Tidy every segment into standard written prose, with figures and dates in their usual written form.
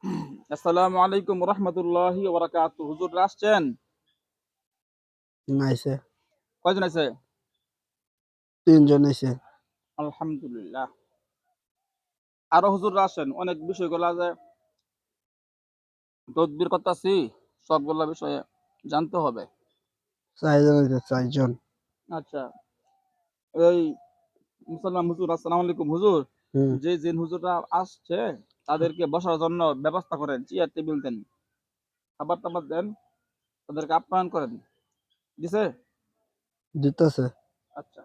আসসালামু আলাইকুম রহমতুল্লাহি ওয়া বারাকাতুহু। হুজুর আসছেন? নাইছে কয়জন আছে? ৩ জন আইছে। আলহামদুলিল্লাহ। আরো হুজুররা আসেন। অনেক বিষয়গুলা যে তদবির করতাছি, সবগুলা বিষয়ে জানতে হবে। ৪ জন আইছে ৪ জন। আচ্ছা, এই মুসলমান হুজুর, আসসালামু আলাইকুম হুজুর। হুম। যে জিন হুজুররা আসছে তাদেরকে বসার জন্য ব্যবস্থা করেন, চেয়ার টেবিল দেন, খাবার টাবার দেন, তাদেরকে আপ্যায়ন করেন। দিছে? দিতেছে। আচ্ছা।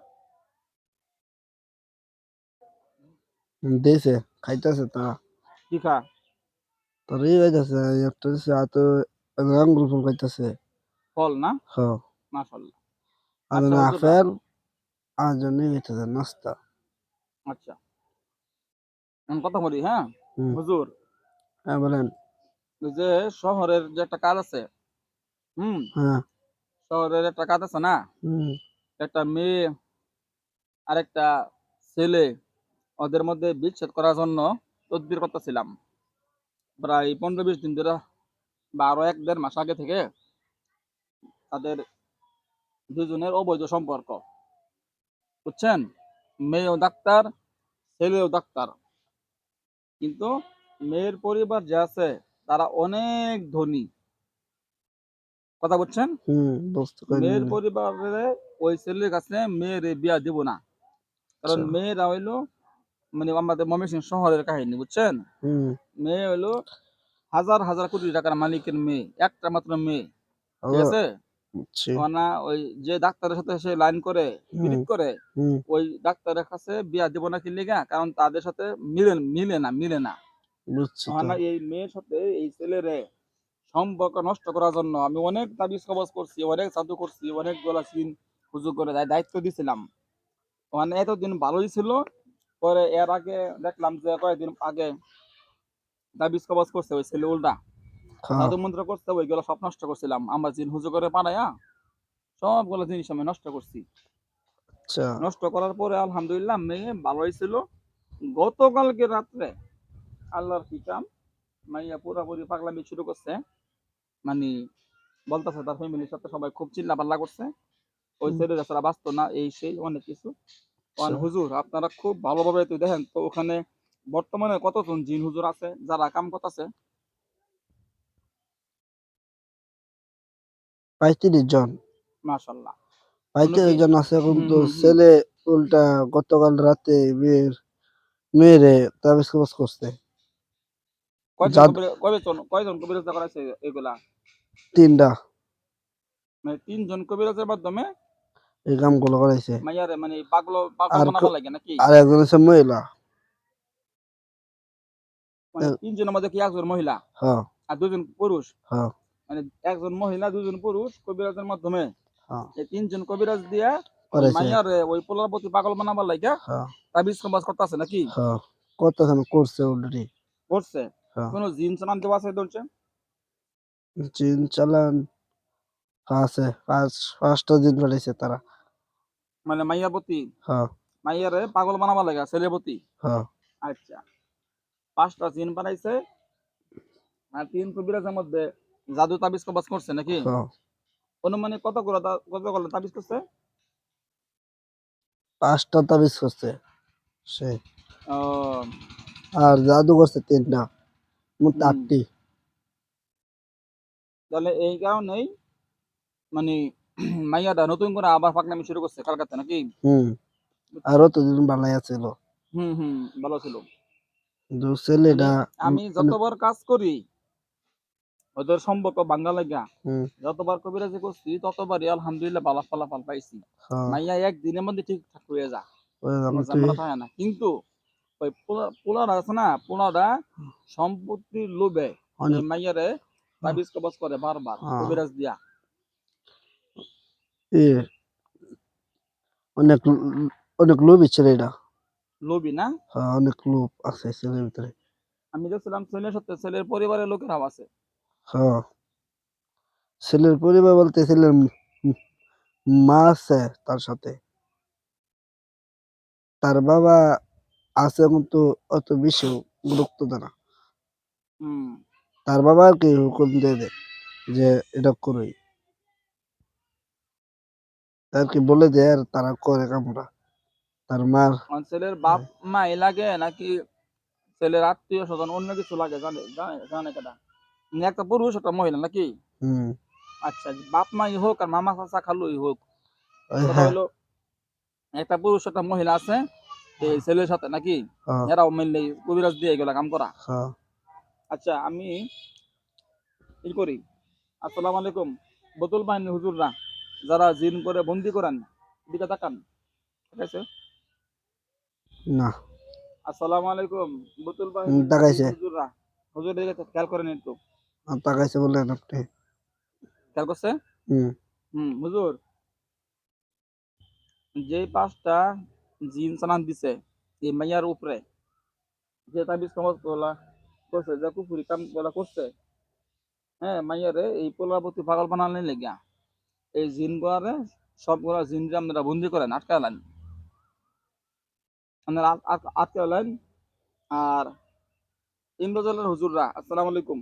দিছে। খাইতেছে তারা। কি খা? তোর হইতাছে একটা দিছে তো আঙ্গুর ফল খাইতেছে। ফল না? হ। মাশাআল্লাহ। আর আচ্ছা হুজুররা, আপেল আর জন্য হইতেছে নাস্তা। আচ্ছা। এখন কথা বলি, হ্যাঁ? হুম। হুজুর, হ্যাঁ বলেন। ওই যে শহরের যে একটা কাজ আছে, হুম, হ্যাঁ। শহরের একটা কাজ আছে না, হুম। একটা মেয়ে আর একটা ছেলে, ওদের মধ্যে বিচ্ছেদ করার জন্য তদবির করতেছিলাম প্রায় 15-20 দিন ধরে, বা আরো 1-1.5 মাস আগে থেকে। তাদের দুজনের অবৈধ সম্পর্ক, বুঝছেন? মেয়েও ডাক্তার, ছেলেও ডাক্তার, কিন্তু মেয়ের পরিবার যে আছে তারা অনেক ধনী। কথা বুঝছেন? হুম। বুঝতে মেয়ের পারিনি। পরিবারে ওই ছেলের কাছে মেয়ের বিয়া দিব না, কারণ আচ্ছা। মেয়েরা হইলো, মানে আমাদের ময়মনসিংহ শহরের কাহিনী, বুঝছেন? হুম। মেয়ে হইলো হাজার হাজার কোটি টাকার মালিকের মেয়ে, একটা মাত্র মেয়ে। ঠিক আবার আছে? বুঝছি। না, ওই যে ডাক্তারের সাথে সে লাইন করে, হুম। পিরিত করে, হুম। ওই ডাক্তারের কাছে বিয়া দিব না কি লিগা, কারণ তাদের সাথে মিলে না। বুঝছি তো। না, এই মেয়ের সাথে এই ছেলেরে সম্পর্ক নষ্ট করার জন্য আমি অনেক তাবিজ কবজ করছি, অনেক জাদু করছি, অনেক গলা সিন হুজুর করে দায়িত্ব দিছিলাম। মানে এতদিন ভালোই ছিল, পরে এর আগে দেখলাম যে কয়েকদিন আগে তাবিজ কবজ করছে ওই ছেলে উল্টা, হ্যাঁ। জাদু মন্ত্র করছে, ওইগুলো সব নষ্ট করছিলাম। আমরা জিন হুজুর করে পাঠাইয়া সবগুলো জিনিস আমি নষ্ট করছি। আচ্ছা। নষ্ট করার পরে আলহামদুলিল্লাহ মেয়ে ভালোই ছিল। গতকালকে রাত্রে আল্লাহর কি কাম, মাইয়া পুরাপুরি পাগলামি শুরু করছে। মানে বলতেছে তার ফ্যামিলির সাথে সবাই খুব চিল্লা পাল্লা করছে, ওই হুম। ছেলেরা ছাড়া বাঁচতো না, এই সেই অনেক কিছু। আচ্ছা। হুজুর আপনারা খুব ভালোভাবে তো দেখেন তো, ওখানে বর্তমানে কতজন জিন হুজুর আছে যারা কাম করতেছে? ৩৫ জন। মাশাল্লাহ। কোনো ৩৫ কি? জন আছে হুম কিন্তু হুম হুম ছেলে উল্টা গতকাল রাতে মেয়েরে তাবিজ কবজ করছে। জাদ কয়জন কবিরাজা করাইছে এগুলা? ৩ টা মানে 3 জন কবিরাজের মাধ্যমে এই কামগুলো করাইছে। মাইয়ারে মানে পাগল পাগল আর বানাবার লাগে নাকি? আর একজন আছে মহিলা। মানে 3 জনের মধ্যে কি একজন মহিলা হ্যাঁ। আর 2জন পুরুষ? হ্যাঁ। মানে একজন মহিলা 2জন পুরুষ কবিরাজের মাধ্যমে হ্যাঁ। এই 3জন কবিরাজ দিয়া ওই করাইছে। মাইয়ারে ওই পোলার প্রতি পাগল বানাবার লাগা হ্যাঁ। তাবিজ কবজ করতেছে নাকি? হ্যাঁ। কতখানি করছে অলরেডি। করছে? হ্যাঁ। কোন জিন চালান দেওয়া আছে ধরছে? জিন চালান আছে ৫টা জিন পাঠাইছে তারা। মানে মাইয়ার প্রতি, হ্যাঁ। মাইয়ারে পাগল বানাবার লাগা ছেলের প্রতি? হ্যাঁ। আচ্ছা, 5টা জিন বানাইছে, আর 3 কবিরাজের মধ্যে জাদু তাবিজ কবজ করছে নাকি? হ্যাঁ। অনুমানিক কতগুলো তাবিজ করছে? ৫টা তাবিজ করছে সে। ও, আর জাদু করছে ৩ টা। মোট হুম, ৮টি। তাহলে এই কারণেই মানে মাইয়াটা নতুন করে আবার পাকনামি শুরু করছে কালকাতে নাকি? হুম। বুঝছি। আরো তো দুজন বালাই আছিল। হুম, ভালো ছিল। কিন্তু মানে ছেলেটা আমি অনেক। যতবার কাজ করি ওদের সম্পর্ক ভাঙ্গা লাগা, হুম। যতবার কবিরাজি করছি ততবারই আলহামদুলিল্লাহ ভালো ফলাফল পাইছি। হ্যাঁ। মাইয়া একদিনের মধ্যে ঠিকঠাক হয়ে যা, ওই কোনো আমি তুই। ঝামেলা থাকে না। কিন্তু ওই পোলারা আছে না, পোলারা সম্পত্তির লোভে এই অনেক। মাইয়ারে তাবিজ কবজ করে বারবার হ্যাঁ। কবিরাজ দিয়া। এ অনেক অনেক লোভী ছেলেটা। লোভী না? হ্যাঁ, অনেক লোভ আছে ছেলের ভিতরে। আমি দেখছিলাম ছেলের সাথে ছেলের পরিবারের লোকেরাও আছে। হ্যাঁ। ছেলের পরিবার বলতে ছেলের মা আছে তার সাথে। তার বাবা আছে কিন্তু অত বেশি গুরুত্ব দেয় না। হুম, তার বাবা আর কি হুকুম দিয়ে দেয় যে এটা করই আর কি বলে দেয় আর তারা করে কামরা তার মার আমার ছেলের বাপ মা এ লাগে নাকি ছেলের আত্মীয় স্বজন অন্য কিছু লাগে জানে জানে জানে কেটা একটা পুরুষ একটা মহিলা নাকি হুম আচ্ছা বাপ মাই হোক আর মামা চাচা খালুই হোক ওই কথা হ্যাঁ হলো একটা পুরুষ একটা মহিলা আছে এই ছেলের সাথে নাকি হ্যাঁ এরাও মিললে কবিরাজ দিয়ে এগুলা কাম করা হ্যাঁ আচ্ছা আমি ই করি আসসালামু আলাইকুম বোতল বাহিনী হুজুররা যারা জিন করে বন্দি করেন দিকে তাকান ঠিক আছে না আসসালামু আলাইকুম বোতল বাহিনী জিন তাকাইছে হুজুররা হুজুর দিকে খেয়াল করেন একটু তাকাইছে বললেন আপনি খেয়াল করছে হুম হুজুর যে পাঁচটা জিন চালান দিছে এই মাইয়ার উপরে যে তাবিজ কাগজ গুলা করছে যে কুফুরি কাম গুলা করছে হ্যাঁ মাইয়ারে এই পোলার প্রতি পাগল বানালেন লেগা এই জিন গুলারে সবগুলা জিন যে আপনারা বন্দি করেন আটকালেন আপনারা আটকালেন আর ইন্দ্রজলের হুজুররা আসসালামু আলাইকুম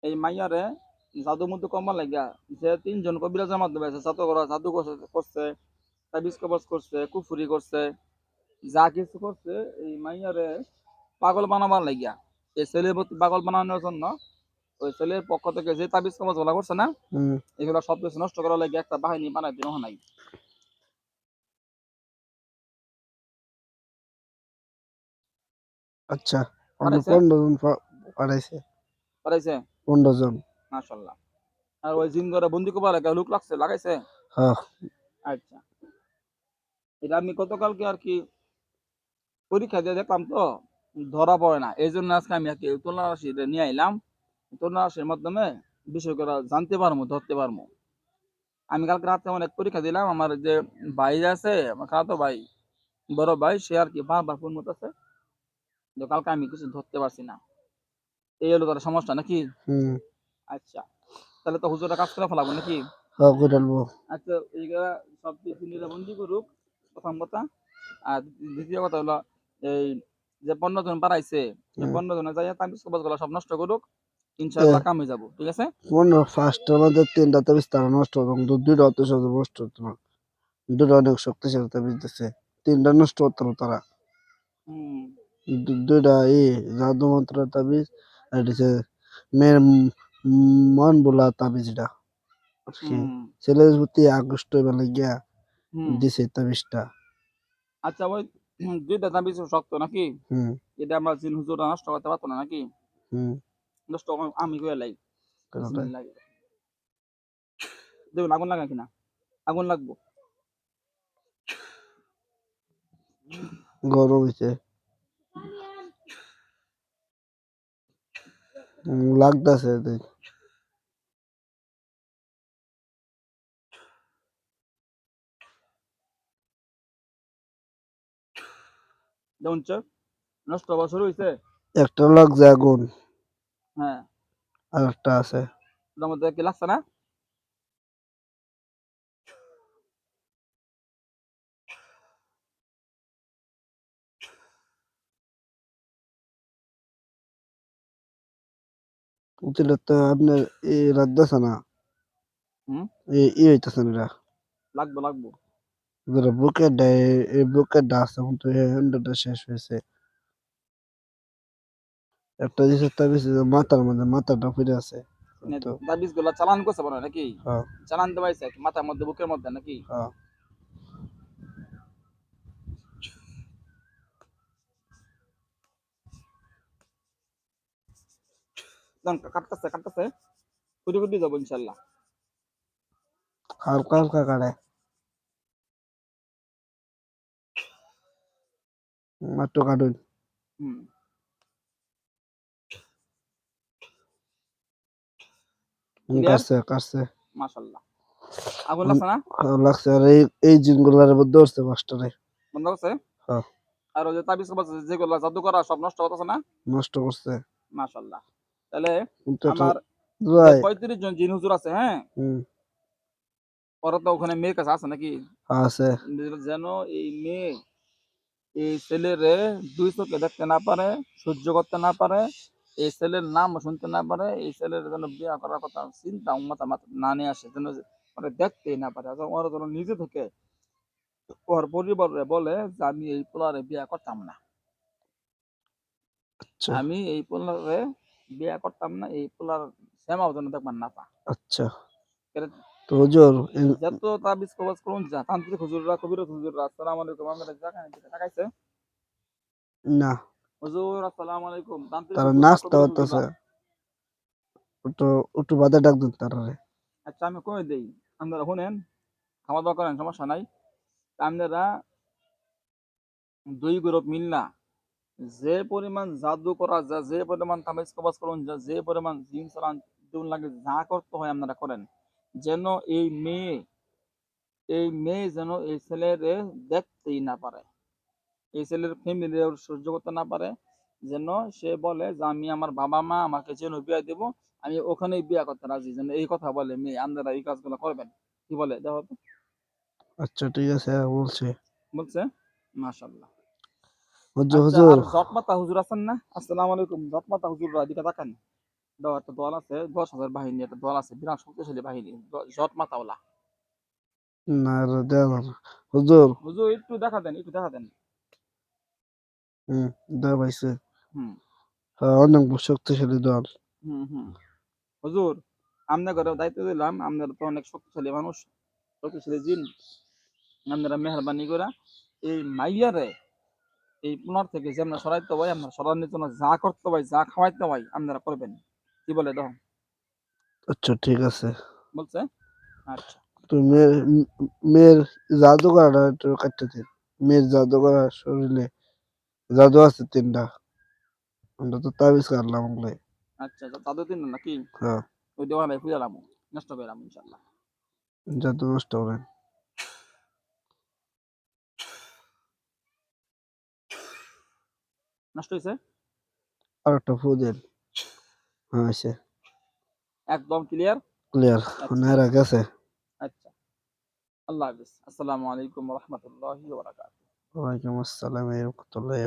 এই মাইয়ারে জাদু মধ্যে কমবার লাগিয়া যে তিনজন কবিরাজের মাধ্যমে জাদু করা জাদু করছে তাবিজ কবজ করছে কুফুরি করছে যা কিছু করছে এই মাইয়ারে পাগল বানাবার লাগিয়া এই ছেলের প্রতি পাগল বানানোর জন্য ওই ছেলের পক্ষ থেকে যে তাবিজ কবজ গুলা করছে না হুম এগুলো সব কিছু নষ্ট করার লাগে একটা বাহিনী বানাই দিন নাই আচ্ছা আমরা পাঠাইছে 15 জন পাঠাইছে পাঠাইছে 15 জন মাশাল্লাহ আর ওই জিন করে বন্দি করবার লাগে লুক লাগছে লাগাইছে হ্যাঁ আচ্ছা এটা আমি গতকালকে আর কি পরীক্ষা দিয়ে দেখলাম তো ধরা পড়ে না এই জন্য আজকে আমি আর কি তল্লাশি নিয়ে আইলাম তল্লাশির মাধ্যমে বিষয় করে জানতে পারবো ধরতে পারবো আমি কালকে রাতে অনেক পরীক্ষা দিলাম আমার যে ভাই আছে আমার খালাতো ভাই বড় ভাই সে আর কি বারবার ফোন করতেছে তো কালকে আমি কিছু ধরতে পারছি না এই হলো তার সমস্যা নাকি হুম আচ্ছা তাহলে তো হুজুরটা কাজ করে ফেলাবো নাকি হ্যাঁ করে আনবো আচ্ছা এইগুলা সব কিছু নিরাবন্দি করুক প্রথম কথা আর দ্বিতীয় কথা হলো এই যে 15 জন বাড়াইছে এই 15 জনে যাইয়া তাবিজ কবজ গুলা সব নষ্ট করুক ইনশাআল্লাহ কামে যাব ঠিক আছে ফার্স্টের মধ্যে 3টা তাবিজ তারা নষ্ট হতো কিন্তু 2টা অত সহজে নষ্ট হতো না 2টা অনেক শক্তিশালী তাবিজ দিচ্ছে 3টা নষ্ট হতো না তারা হুম 2টা জাদু মন্ত্র তাবিজ আর দিছে মেয়ের মন বলা তাবিজ এটা আর কি হুম ছেলের প্রতি আকৃষ্ট হইবার গিয়া হুম দিছে তাবিজটা আচ্ছা ওই দুইটা তাবিজ শক্ত নাকি হুম এটা আমরা জিন হুজুররা নষ্ট করতে পারতো না নাকি হুম নষ্ট আমি করে লাই কোনটাই বিসমিল্লাহ দেখুন আগুন লাগা কিনা আগুন লাগবো গরম হইছে লাগতাছে দেখুন নষ্ট হওয়া শুরু হয়েছে একটা লাগছে আগুন হ্যাঁ আর একটা আছে ওটার মধ্যে কি লাগছে না উচিলে তো আপনার লাগতেছে না হুম হইতেছে না এটা লাগবো লাগবো যেটা বুকের ডাই এই বুকের ডা আছে কিন্তু হ্যান্ডটা শেষ হয়েছে একটা জিনিস তাবিজ মাথার মধ্যে মাথাটা ফিরে আছে তো তাবিজ গুলা চালান করছে মনে হয় নাকি হ্যাঁ চালান দেওয়াইছে মাথার মধ্যে বুকের মধ্যে নাকি হ্যাঁ কাটতেছে কাটতেছে কুটি কুটি যাবো ইনশাল্লাহ হালকা হালকা কাটে মাত্র কাটুন হুম ক্লিয়ার কাটছে কাটছে মাশাল্লাহ আগুন লাগছে না লাগছে আর এই জিনগুলার মধ্যে ধরছে মাস্টারে বন্ধ করছে হ্যাঁ আর ওই যে তাবিজ কবজ যেগুলো জাদু করা সব নষ্ট করতেছে না নষ্ট করছে মাশাল্লাহ তাহলে কিন্তু এটা আমার যে ভাই 35 জন জিন হুজুর আছে হ্যাঁ হুম ওরা তো ওখানে মেয়ের কাছে আছে নাকি আছে যেন এই মেয়ে এই ছেলেরে দুই চোখে দেখতে না পারে সহ্য করতে না পারে এই ছেলের নাম শুনতে না পারে, এই ছেলের জন্য বিয়ে করার কথা চিন্তা মাথা মাথা না নিয়ে আসে, যেন ওরা দেখতেই না পারে। ওরা যেন নিজে থেকে ওর পরিবারে বলে যে আমি এই পোলারে বিয়ে করতাম না, আচ্ছা আমি এই পোলারে বিয়ে করতাম না, এই পোলার শ্যামাও যেন দেখবার না পা। আচ্ছা। তো হুজুর যত তাবিজ কবজ করুন যা তান্ত্রিক হুজুররা, কবির হুজুররা, আসসালামু আলাইকুম, আমাদের টাকাইছে না, হুজুর, আসসালামু আলাইকুম, তান্ত্রিক তারা হুজুররা, নাস্তা কবির হতেছে, হুজুররা। একটু একটু বাদে ডাক দিন তারারে। আচ্ছা আমি কই দেই, আপনারা শুনেন, খাওয়া দাওয়া করেন, সমস্যা নাই। আপনারা দুই গ্রুপ মিললা যে পরিমাণ জাদু করা যায়, যে পরিমাণ তাবিজ কবজ করুন যা, যে পরিমাণ জিন চালান দিন লাগে, যা করতে হয় আপনারা করেন, যেন এই মেয়ে যেন এই ছেলের দেখতেই না পারে, এই ছেলের ফ্যামিলি সহ্য করতে না পারে, যেন সে বলে যে আমি আমার বাবা মা আমাকে যেন বিয়ে দেব, আমি ওখানেই বিয়ে করতে রাজি, যেন এই কথা বলে মেয়ে। আপনারা এই কাজগুলো করবেন, কি বলে দেখো তো? আচ্ছা ঠিক আছে, বলছি। বলছে মাশাআল্লাহ। হুজুর আচ্ছা, হুজুর আর জটমাতা হুজুর আছেন না? আসসালামু আলাইকুম, জটমাতা হুজুররা দিকে তাকান। দাও, একটা দল আছে, 10,000 বাহিনী, একটা দল আছে, বিরাট শক্তিশালী বাহিনী, জটমাতাওয়ালা। না রে, দেওয়া না। হুজুর হুজুর একটু দেখা দেন, একটু দেখা দেন। হুম, দেওয়া পাইছে। হুম হ্যাঁ, অনেক শক্তিশালী দল। হুম হুম হুজুর, আপনাদের দায়িত্ব দিলাম, আপনারা তো অনেক শক্তিশালী মানুষ, শক্তিশালী জিন, আপনারা মেহরবানি করে এই মাইয়ারে এই পুনর থেকে যে আমরা সরাইতে হয়, আমরা সরানোর জন্য যা করতে হয়, যা খাওয়াইতে হয় আপনারা করবেন, কি বলে দেখো? আচ্ছা ঠিক আছে। বলছে আচ্ছা। তো মেয়ের জাদু করাটা একটু কাটতে দিন। মেয়ের জাদু করা শরীরে জাদু আছে 3টা। আমরা তো তাবিজ কাটলাম ওগুলাই। আচ্ছা তাদের দিন নাকি? হ্যাঁ, ওই দেওয়ালে ফুজালাম, নষ্ট করলাম ইনশাল্লাহ। জাদু নষ্ট করেন। নষ্ট হয়েছে? আর একটা ফু দেন। হ্যাঁ, আছে। একদম ক্লিয়ার। ক্লিয়ার। আচ্ছা নাইরা গেছে। আচ্ছা, আল্লাহ হাফিজ, আসসালামু আলাইকুম রহমতুল্লাহি ওয়া বারাকাতুহু। ওয়ালাইকুম আসসালাম ওয়া রাহমাতুল্লাহি